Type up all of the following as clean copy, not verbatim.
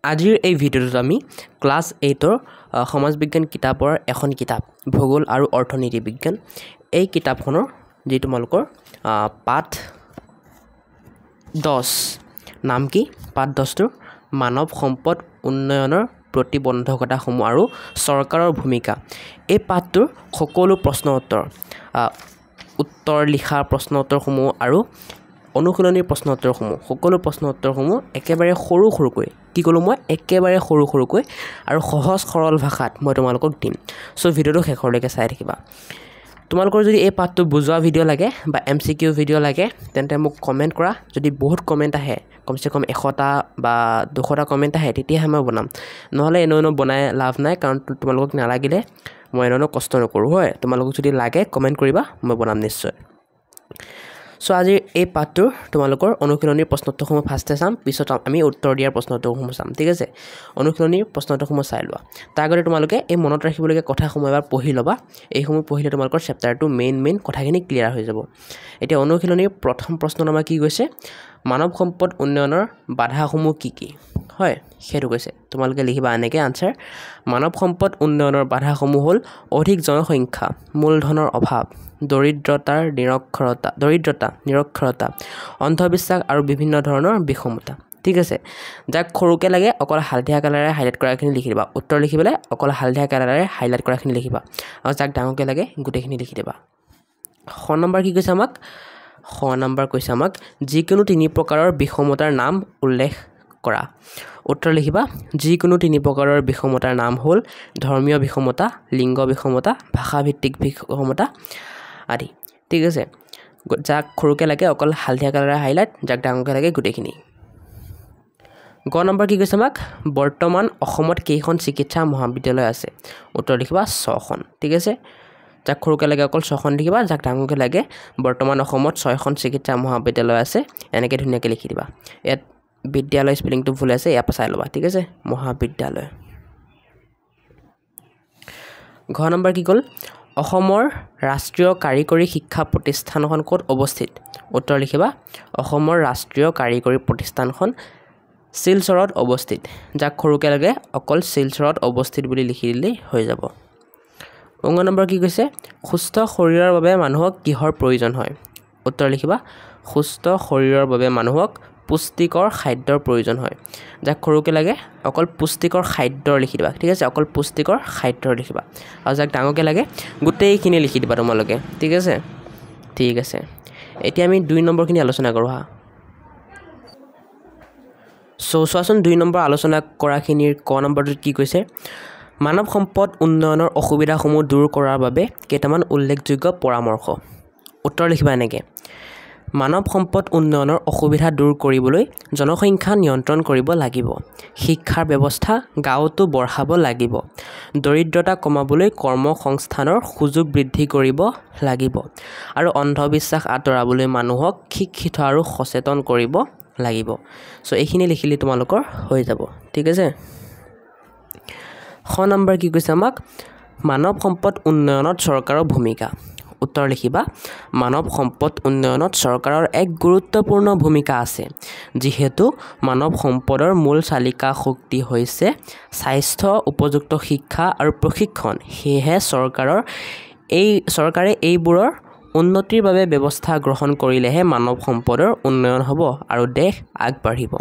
আজিৰ এই ভিডিঅ'টোত আমি ক্লাছ 8ৰ সমাজ বিজ্ঞান কিতাপৰ এখন কিতাপ ভূগোল আৰু অৰ্থনীতি বিজ্ঞান এই কিতাপখনৰ যি তোমালোকৰ পাঠ 10 নাম কি পাঠ 10ৰ মানৱ সম্পদ উন্নয়নৰ প্ৰতিবন্ধকতাসমূহ আৰু চৰকাৰৰ ভূমিকা এই পাঠটোৰ সকলো প্ৰশ্ন উত্তৰ লিখা প্ৰশ্ন উত্তৰসমূহ আৰু অনুশীলনীৰ প্ৰশ্ন উত্তৰসমূহ সকলো প্ৰশ্ন উত্তৰসমূহ একেবাৰে সৰু কি ক'লো মই একেবাৰে সৰু আৰু সহজ সৰল ভাষাত মই তোমালোকক দিম সো ভিডিঅ'টো শেষলৈকে চাই থাকিবা তোমালোকৰ যদি এই পাঠটো বুজোৱা ভিডিঅ' লাগে বা MCQ ভিডিঅ' লাগে তেন্তে মোক কমেন্ট কৰা যদি বহুত কমেন্ট আহে কমসে কম 100টা বা 200টা কমেন্ট আহে তেতিয়াহে মই বনাম নহলে এনো বনাই লাভ নাই কাৰণ তোমালোকক নালাগিলে মই এনো কষ্ট নকৰো হয় তোমালোকক যদি লাগে কমেন্ট কৰিবা মই বনাম নিশ্চয় সো আজি এই পাঠটোৰ তোমালোকৰ অনুশীলনীৰ প্ৰশ্নোত্তৰসমূহ ফাৰ্ষ্টে চাম পিছত আমি উত্তৰ দিয়াৰ প্ৰশ্নোত্তৰসমূহ চাম ঠিক আছে অনুশীলনীৰ প্ৰশ্নোত্তৰসমূহ চাই লোৱা তাৰ আগতে তোমালোকে এই মনত ৰাখিবলগীয়া কথাসমূহ এবাৰ পঢ়ি ল'বা এইসমূহ পঢ়িলে তোমালোকৰ চেপ্টাৰটো মেইন কথাখিনি ক্লিয়াৰ হৈ যাব এতিয়া অনুশীলনীৰ প্ৰথম প্ৰশ্ন নাম্বাৰ কি কৈছে মানৱ সম্পদ উন্নয়নৰ বাধাসমূহ কি হয় সেইটো কৈছে তোমালোকে লিখিবা এনেকৈ আনসাৰ মানৱ সম্পদ উন্নয়নৰ বাধাসমূহ হ'ল অধিক জনসংখ্যা মূলধনৰ অভাৱ দৰিদ্ৰতা নিৰক্ষৰতা অন্ধবিশ্বাস আৰু বিভিন্ন ধৰণৰ বিষমতা ঠিক আছে যাক খৰুকে লাগে অকল হালধীয়া কালাৰে হাইলাইট কৰাখিনি লিখি দিবা উত্তৰ লিখিবলৈ অকল হালধীয়া কালাৰে হাইলাইট কৰাখিনি লিখিবা আৰু যাক ডাঙৰকে লাগে গোটেইখিনি লিখি দিবা খ নম্বৰ কি কৈছে আমাক যিকোনো তিনি প্ৰকাৰৰ বিষমতাৰ নাম উল্লেখ কৰা উত্তৰ লিখিবা যিকোনো তিনি প্ৰকাৰৰ বিষমতাৰ নাম হ'ল ধৰ্মীয় বিষমতা লিংগ বিষমতা ভাষাভিত্তিক বিষমতা আদি ঠিক আছে যাক খৰুকে লাগে অকল হালধীয়া কালাৰে হাইলাইট যাক ডাঙৰকে লাগে গোটেইখিনি গ নম্বৰ কি কৈছে আমাক বৰ্তমান অসমত কেইখন চিকিৎসা মহাবিদ্যালয় আছে উত্তৰ লিখিবা 6খন ঠিক আছে যাক খৰুকে লাগে অকল 6খন লিখিবা যাক ডাঙৰকে লাগে বৰ্তমান অসমত 6খন চিকিৎসা মহাবিদ্যালয় আছে এনেকৈ ধুনীয়াকৈ লিখি দিবা ইয়াত বিদ্যালয় স্পেলিংটো ভুল আছে ইয়াৰ পৰা চাই ল'বা ঠিক আছে মহাবিদ্যালয় ঘ নম্বৰ কি ক'ল অসমৰ ৰাষ্ট্ৰীয় কাৰিকৰী শিক্ষা প্ৰতিষ্ঠানখন ক'ত অৱস্থিত উত্তৰ লিখিবা অসমৰ ৰাষ্ট্ৰীয় কাৰিকৰী প্ৰতিষ্ঠানখন শিলচৰত অৱস্থিত যাক খৰুকে লাগে অকল শিলচৰত অৱস্থিত বুলি লিখি দিলেই হৈ যাব অংগ নম্বৰ কি কৈছে সুস্থ শৰীৰৰ বাবে মানুহক কিহৰ প্ৰয়োজন হয় উত্তৰ লিখিবা সুস্থ শৰীৰৰ বাবে মানুহক পুষ্টিকৰ খাদ্যৰ প্ৰয়োজন হয় যাক খৰুকে লাগে অকল পুষ্টিকৰ খাদ্যৰ লিখি দিবা ঠিক আছে অকল পুষ্টিকৰ খাদ্যৰ লিখিবা আৰু যাক ডাঙৰকে লাগে গোটেইখিনি লিখি দিবা তোমালোকে ঠিক আছে এতিয়া আমি 2 নম্বৰখিনি আলোচনা কৰোঁ হা চোৱাচোন 2 নম্বৰ আলোচনা কৰাখিনিৰ ক নম্বৰটোত কি কৈছে মানৱ সম্পদ উন্নয়নৰ অসুবিধাসমূহ দূৰ কৰাৰ বাবে কেইটামান উল্লেখযোগ্য পৰামৰ্শ উত্তৰ লিখিবা এনেকৈ মানৱ সম্পদ উন্নয়নৰ অসুবিধা দূৰ কৰিবলৈ জনসংখ্যা নিয়ন্ত্ৰণ কৰিব লাগিব শিক্ষাৰ ব্যৱস্থা গাঁৱতো বঢ়াব লাগিব দৰিদ্ৰতা কমাবলৈ কৰ্মসংস্থানৰ সুযোগ বৃদ্ধি কৰিব লাগিব আৰু অন্ধবিশ্বাস আঁতৰাবলৈ মানুহক শিক্ষিত আৰু সচেতন কৰিব লাগিব সো এইখিনি লিখিলে তোমালোকৰ হৈ যাব ঠিক আছে খ নম্বৰ কি কৈছে আমাক মানৱ সম্পদ উন্নয়নত চৰকাৰৰ ভূমিকা উত্তৰ লিখিবা মানৱ সম্পদ উন্নয়নত চৰকাৰৰ এক গুৰুত্বপূৰ্ণ ভূমিকা আছে যিহেতু মানৱ সম্পদৰ মূল চালিকা শক্তি হৈছে স্বাস্থ্য উপযুক্ত শিক্ষা আৰু প্ৰশিক্ষণ সেয়েহে চৰকাৰে এইবোৰৰ উন্নতিৰ বাবে ব্যৱস্থা গ্ৰহণ কৰিলেহে মানৱ সম্পদৰ উন্নয়ন হ'ব আৰু দেশ আগবাঢ়িব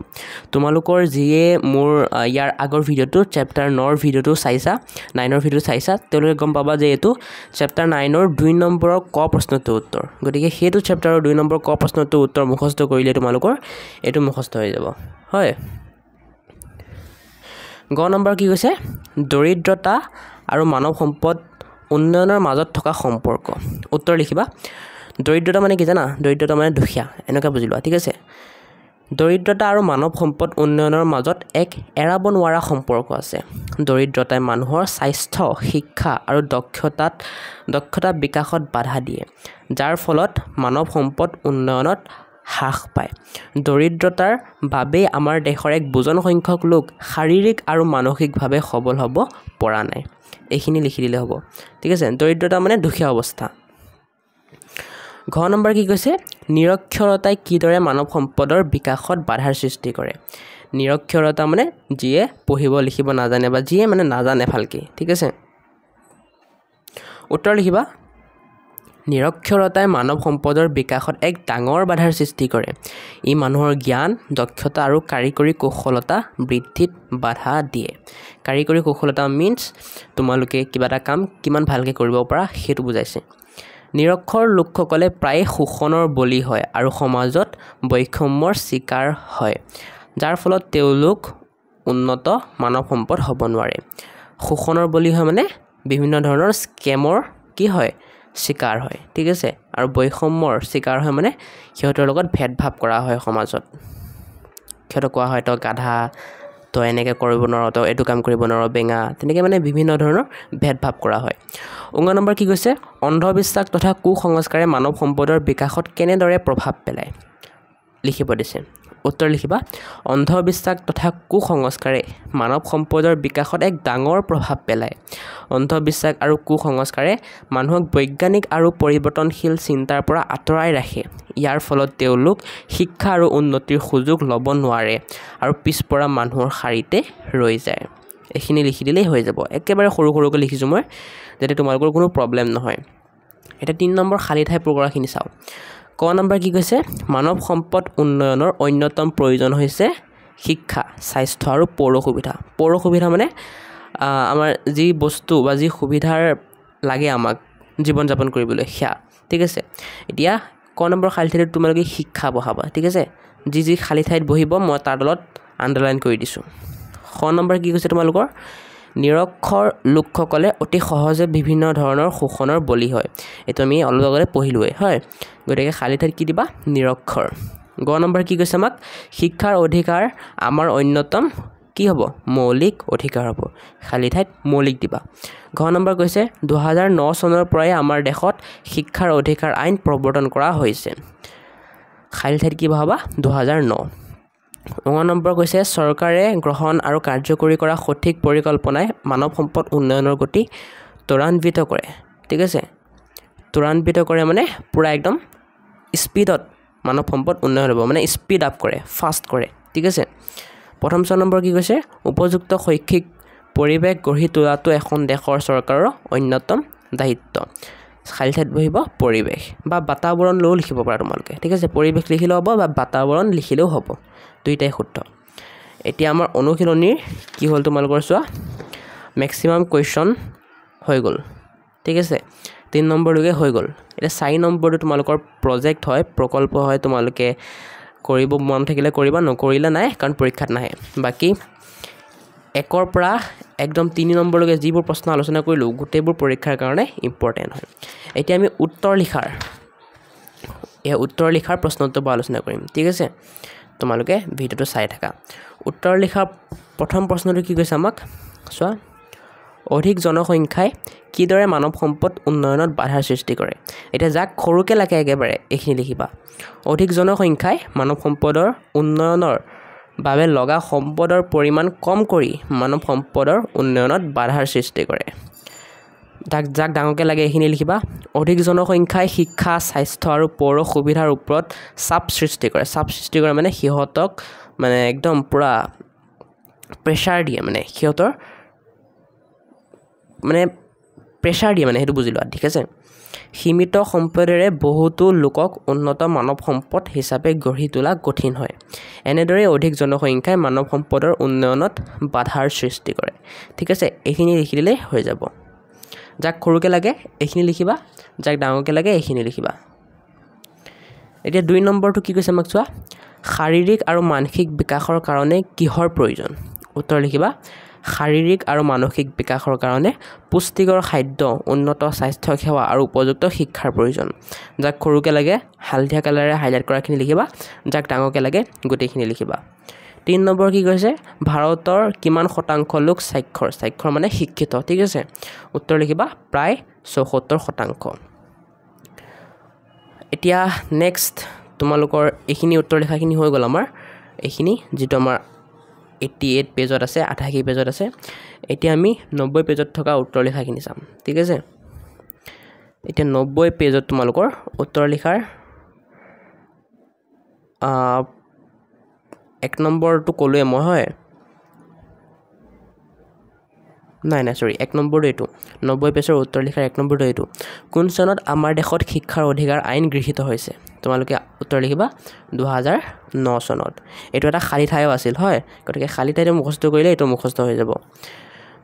তোমালোকৰ যিয়ে মোৰ ইয়াৰ আগৰ ভিডিঅ'টো চেপ্টাৰ 9ৰ ভিডিঅ'টো চাইছা 9ৰ ভিডিঅ' চাইছা তেওঁলোকে গম পাবা যে এইটো চেপ্টাৰ 9ৰ 2 নম্বৰৰ ক প্ৰশ্নটোৰ উত্তৰ গতিকে সেইটো চেপ্টাৰৰ 2 নম্বৰ ক প্ৰশ্নটোৰ উত্তৰ মুখস্থ কৰিলে তোমালোকৰ এইটো মুখস্থ হৈ যাব হয় গ নম্বৰ কি কৈছে দৰিদ্ৰতা আৰু মানৱ সম্পদ উন্নয়নৰ মাজত থকা সম্পৰ্ক উত্তৰ লিখিবা দৰিদ্ৰতা মানে কি জানা দৰিদ্ৰতা মানে দুখীয়া এনেকৈ বুজি লোৱা ঠিক আছে দৰিদ্ৰতা আৰু মানৱ সম্পদ উন্নয়নৰ মাজত এক এৰাব নোৱাৰা সম্পৰ্ক আছে দৰিদ্ৰতাই মানুহৰ স্বাস্থ্য শিক্ষা আৰু দক্ষতা বিকাশত বাধা দিয়ে যাৰ ফলত মানৱ সম্পদ উন্নয়নত হ্ৰাস পায় দৰিদ্ৰতাৰ বাবেই আমাৰ দেশৰ এক বুজন সংখ্যক লোক শাৰীৰিক আৰু মানসিকভাৱে সবল হ'ব পৰা নাই এইখিনি লিখি দিলে হ'ব ঠিক আছে দৰিদ্ৰতা মানে দুখীয়া অৱস্থা ঘ নম্বৰ কি কৈছে নিৰক্ষৰতাই কিদৰে মানৱ সম্পদৰ বিকাশত বাধাৰ সৃষ্টি কৰে নিৰক্ষৰতা মানে যিয়ে পঢ়িব লিখিব নাজানে বা যিয়ে মানে নাজানে ভালকৈ ঠিক আছে উত্তৰ লিখিবা নিৰক্ষৰতাই মানৱ সম্পদৰ বিকাশত এক ডাঙৰ বাধাৰ সৃষ্টি কৰে ই মানুহৰ জ্ঞান দক্ষতা আৰু কাৰিকৰী কৌশলতা বৃদ্ধিত বাধা দিয়ে কাৰিকৰী কৌশলতা মিন্স তোমালোকে কিবা এটা কাম কিমান ভালকৈ কৰিব পাৰা সেইটো বুজাইছে নিৰক্ষৰ লোকসকলে প্ৰায় শোষণৰ বলি হয় আৰু সমাজত বৈষম্যৰ শিকাৰ হয় যাৰ ফলত তেওঁলোক উন্নত মানৱ সম্পদ হ'ব নোৱাৰে শোষণৰ বলি হয় মানে বিভিন্ন ধৰণৰ স্কেমৰ কি হয় শিকাৰ হয় ঠিক আছে আৰু বৈষম্যৰ শিকাৰ হয় মানে সিহঁতৰ লগত ভেদভাৱ কৰা হয় সমাজত সিহঁতক কোৱা হয় তই গাধা তই এনেকৈ কৰিব নোৱাৰ তই এইটো কাম কৰিব নোৱাৰ বেঙা তেনেকৈ মানে বিভিন্ন ধৰণৰ ভেদভাৱ কৰা হয় 19 নম্বৰ কি কৈছে অন্ধবিশ্বাস তথা কুসংস্কাৰে মানৱ সম্পদৰ বিকাশত কেনেদৰে প্ৰভাৱ পেলায় লিখিব দিছে উত্তৰ লিখিবা অন্ধবিশ্বাস তথা কুসংস্কাৰে মানৱ সম্পদৰ বিকাশত এক ডাঙৰ প্ৰভাৱ পেলায় অন্ধবিশ্বাস আৰু কুসংস্কাৰে মানুহক বৈজ্ঞানিক আৰু পৰিৱৰ্তনশীল চিন্তাৰ পৰা আঁতৰাই ৰাখে ইয়াৰ ফলত তেওঁলোক শিক্ষা আৰু উন্নতিৰ সুযোগ ল'ব নোৱাৰে আৰু পিছপৰা মানুহৰ শাৰীতে ৰৈ যায় এইখিনি লিখি দিলেই হৈ যাব একেবাৰে সৰু সৰুকৈ লিখিছোঁ মই যাতে তোমালোকৰ কোনো প্ৰব্লেম নহয় এটা 3 নম্বৰ খালী ঠাই পূৰ কৰাখিনি চাওঁ ক নম্বৰ কি কৈছে মানৱ সম্পদ উন্নয়নৰ অন্যতম প্ৰয়োজন হৈছে শিক্ষা স্বাস্থ্য আৰু পৌৰ সুবিধা মানে আমাৰ যি বস্তু বা যি সুবিধাৰ লাগে আমাক জীৱন যাপন কৰিবলৈ সেয়া ঠিক আছে এতিয়া ক নম্বৰ খালী ঠাইত তোমালোকে শিক্ষা বহাবা ঠিক আছে যি খালী ঠাইত বহিব মই তাৰ তলত আণ্ডাৰলাইন কৰি দিছোঁ খ নম্বৰ কি কৈছে তোমালোকৰ নিৰক্ষৰ লোকসকলে অতি সহজে বিভিন্ন ধৰণৰ শোষণৰ বলি হয় এইটো আমি অলপ আগতে পঢ়িলোৱে হয় গতিকে খালী ঠাইত কি দিবা নিৰক্ষৰ গ নম্বৰ কি কৈছে আমাক শিক্ষাৰ অধিকাৰ আমাৰ অন্যতম কি হ'ব মৌলিক অধিকাৰ হ'ব খালী ঠাইত মৌলিক দিবা ঘ নম্বৰ কৈছে 2009 চনৰ পৰাই আমাৰ দেশত শিক্ষাৰ অধিকাৰ আইন প্ৰৱৰ্তন কৰা হৈছে খালী ঠাইত কি বহাবা 2009 নম্বৰ কৈছে চৰকাৰে গ্ৰহণ আৰু কাৰ্যকৰী কৰা সঠিক পৰিকল্পনাই মানৱ সম্পদ উন্নয়নৰ গতি ত্বৰান্বিত কৰে ঠিক আছে ত্বৰান্বিত কৰে মানে পুৰা একদম স্পীডত মানৱ সম্পদ উন্নয়ন হ'ব মানে স্পীড আপ কৰে ফাষ্ট কৰে ঠিক আছে প্ৰথম নম্বৰ কি কৈছে উপযুক্ত শৈক্ষিক পৰিৱেশ গঢ়ি তোলাটো এখন দেশৰ চৰকাৰৰ অন্যতম দায়িত্ব খালী ঠাইত বহিব পৰিৱেশ বা বাতাবৰণ লৈও লিখিব পাৰা তোমালোকে ঠিক আছে পৰিৱেশ লিখিলেও হ'ব বা বাতাবৰণ লিখিলেও হ'ব দুইটাই শুদ্ধ এতিয়া আমাৰ অনুশীলনীৰ কি হ'ল তোমালোকৰ চোৱা মেক্সিমাম কুৱেশ্যন হৈ গ'ল ঠিক আছে 3 নম্বৰলৈকে হৈ গ'ল এতিয়া 4 নম্বৰটো তোমালোকৰ প্ৰজেক্ট হয় প্ৰকল্প হয় তোমালোকে কৰিব মন থাকিলে কৰিবা নকৰিলে নাই কাৰণ পৰীক্ষাত নাহে বাকী 1ৰ পৰা একদম 3 নম্বৰলৈকে যিবোৰ প্ৰশ্ন আলোচনা কৰিলোঁ গোটেইবোৰ পৰীক্ষাৰ কাৰণে ইম্পৰ্টেণ্ট হয় এতিয়া আমি উত্তৰ লিখাৰ প্ৰশ্নটো আলোচনা কৰিম ঠিক আছে তোমালোকে ভিডিঅ'টো চাই থাকা উত্তৰ লিখাৰ প্ৰথম প্ৰশ্নটো কি কৈছে আমাক চোৱা অধিক জনসংখ্যাই কিদৰে মানৱ সম্পদ উন্নয়নত বাধাৰ সৃষ্টি কৰে এতিয়া যাক সৰুকৈ লাগে একেবাৰে এইখিনি লিখিবা অধিক জনসংখ্যাই মানৱ সম্পদৰ উন্নয়নৰ বাবে লগা সম্পদৰ পৰিমাণ কম কৰি মানৱ সম্পদৰ উন্নয়নত বাধাৰ সৃষ্টি কৰে যাক ডাঙৰকৈ লাগে এইখিনি লিখিবা অধিক জনসংখ্যাই শিক্ষা স্বাস্থ্য আৰু পৌৰ সুবিধাৰ ওপৰত চাপ সৃষ্টি কৰে মানে সিহঁতক মানে একদম পুৰা প্ৰেছাৰ দিয়ে মানে সিহঁতৰ মানে প্ৰেছাৰ দিয়ে মানে সেইটো বুজি লোৱা ঠিক আছে সীমিত সম্পদেৰে বহুতো লোকক উন্নত মানৱ সম্পদ হিচাপে গঢ়ি তোলা কঠিন হয় এনেদৰে অধিক জনসংখ্যাই মানৱ সম্পদৰ উন্নয়নত বাধাৰ সৃষ্টি কৰে ঠিক আছে এইখিনি লিখি দিলে হৈ যাব যাক সৰুকৈ লাগে এইখিনি লিখিবা যাক ডাঙৰকৈ লাগে এইখিনি লিখিবা এতিয়া 2 নম্বৰটো কি কৈছে আমাক চোৱা শাৰীৰিক আৰু মানসিক বিকাশৰ কাৰণে কিহৰ প্ৰয়োজন উত্তৰ লিখিবা শাৰীৰিক আৰু মানসিক বিকাশৰ কাৰণে পুষ্টিকৰ খাদ্য উন্নত স্বাস্থ্য সেৱা আৰু উপযুক্ত শিক্ষাৰ প্ৰয়োজন যাক সৰুকৈ লাগে হালধীয়া কালাৰেৰে হাইলাইট কৰাখিনি লিখিবা যাক ডাঙৰকৈ লাগে গোটেইখিনি লিখিবা 3 নম্বৰ কি কৈছে ভাৰতৰ কিমান শতাংশ লোক স্বাক্ষৰ মানে শিক্ষিত ঠিক আছে উত্তৰ লিখিবা প্ৰায় 74% এতিয়া নেক্সট তোমালোকৰ এইখিনি উত্তৰ লিখাখিনি হৈ গ'ল আমাৰ এইখিনি যিটো আমাৰ 88 পেজত আছে 88 পেজত আছে এতিয়া আমি 90 পেজত থকা উত্তৰ লিখাখিনি চাম ঠিক আছে এতিয়া 90 পেজত তোমালোকৰ উত্তৰ লিখাৰ 1 নম্বৰটো ক'লোৱে মই হয় নাই সৰি 1 নম্বৰটো এইটো 90 পেজৰ উত্তৰ লিখাৰ 1 নম্বৰটো এইটো কোন চনত আমাৰ দেশত শিক্ষাৰ অধিকাৰ আইন গৃহীত হৈছে তোমালোকে উত্তৰ লিখিবা 2009 চনত এইটো এটা খালি ঠাইও আছিল হয় গতিকে খালি ঠাইটো মুখস্থ কৰিলে এইটো মুখস্থ হৈ যাব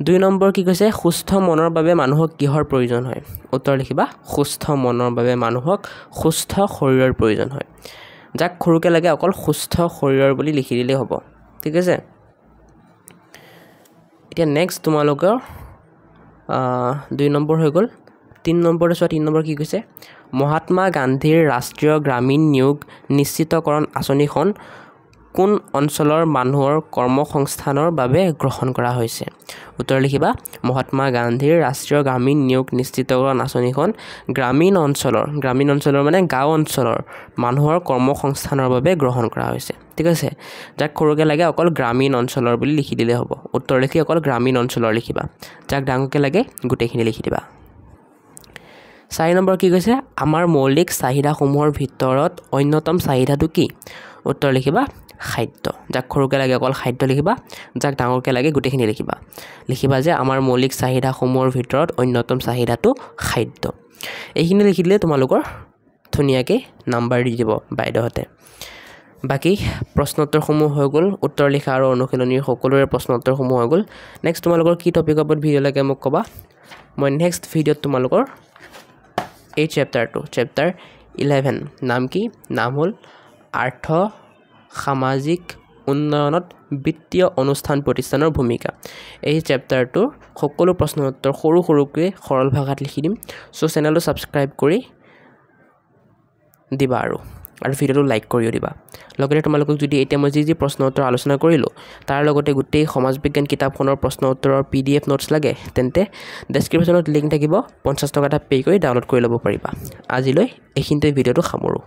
2 নম্বৰ কি কৈছে সুস্থ মনৰ বাবে মানুহক কিহৰ প্ৰয়োজন হয় উত্তৰ লিখিবা সুস্থ মনৰ বাবে মানুহক সুস্থ শৰীৰৰ প্ৰয়োজন হয় যাক খৰুকে লাগে অকল সুস্থ শৰীৰৰ বুলি লিখি দিলে হ'ব ঠিক আছে এতিয়া নেক্সট তোমালোকৰ 2 নম্বৰ হৈ গ'ল 3 নম্বৰটো চোৱা 3 নম্বৰ কি কৈছে মহাত্মা গান্ধীৰ ৰাষ্ট্ৰীয় গ্ৰামীণ নিয়োগ নিশ্চিতকৰণ আঁচনিখন কোন অঞ্চলৰ মানুহৰ কৰ্মসংস্থানৰ বাবে গ্ৰহণ কৰা হৈছে উত্তৰ লিখিবা মহাত্মা গান্ধীৰ ৰাষ্ট্ৰীয় গ্ৰামীণ নিয়োগ নিশ্চিতকৰণ আঁচনিখন গ্ৰামীণ অঞ্চলৰ মানে গাঁও অঞ্চলৰ মানুহৰ কৰ্মসংস্থানৰ বাবে গ্ৰহণ কৰা হৈছে ঠিক আছে যাক সৰুকে লাগে অকল গ্ৰামীণ অঞ্চলৰ বুলি লিখি দিলে হ'ব উত্তৰ লিখি অকল গ্ৰামীণ অঞ্চলৰ লিখিবা যাক ডাঙৰকে লাগে গোটেইখিনি লিখি দিবা 4 নম্বৰ কি কৈছে আমাৰ মৌলিক চাহিদাসমূহৰ ভিতৰত অন্যতম চাহিদাটো কি উত্তৰ লিখিবা খাদ্য যাক সৰুকে লাগে অকল খাদ্য লিখিবা যাক ডাঙৰকে লাগে গোটেইখিনি লিখিবা যে আমাৰ মৌলিক চাহিদাসমূহৰ ভিতৰত অন্যতম চাহিদাটো খাদ্য এইখিনি লিখি দিলে তোমালোকৰ ধুনীয়াকৈ নাম্বাৰ দি দিব বাইদেউহঁতে বাকি প্ৰশ্নোত্তৰসমূহ হৈ গ'ল উত্তৰ লিখা আৰু অনুশীলনীৰ সকলোৰে প্ৰশ্নোত্তৰসমূহ হৈ গ'ল নেক্সট তোমালোকৰ কি টপিকৰ ওপৰত ভিডিঅ' লাগে মোক ক'বা মই নেক্সট ভিডিঅ'ত তোমালোকৰ এই চেপ্টাৰ 11 নাম হ'ল আৰ্থ সামাজিক উন্নয়নত বিত্তীয় অনুষ্ঠান প্ৰতিষ্ঠানৰ ভূমিকা এই চেপ্টাৰটোৰ সকলো প্ৰশ্ন উত্তৰ সৰুকৈ সৰল ভাষাত লিখি দিম সো চেনেলটো সাবস্ক্ৰাইব কৰি দিবা আৰু ভিডিঅ'টো লাইক কৰিও দিবা লগতে তোমালোকক যদি এতিয়া মই যি প্ৰশ্ন উত্তৰ আলোচনা কৰিলোঁ তাৰ লগতে গোটেই সমাজ বিজ্ঞান কিতাপখনৰ প্ৰশ্ন উত্তৰৰ PDF নোটছ লাগে তেন্তে ডেছক্ৰিপশ্যনত লিংক থাকিব 50 টকা এটা পে' কৰি ডাউনলোড কৰি ল'ব পাৰিবা আজিলৈ এইখিনিতে ভিডিঅ'টো সামৰোঁ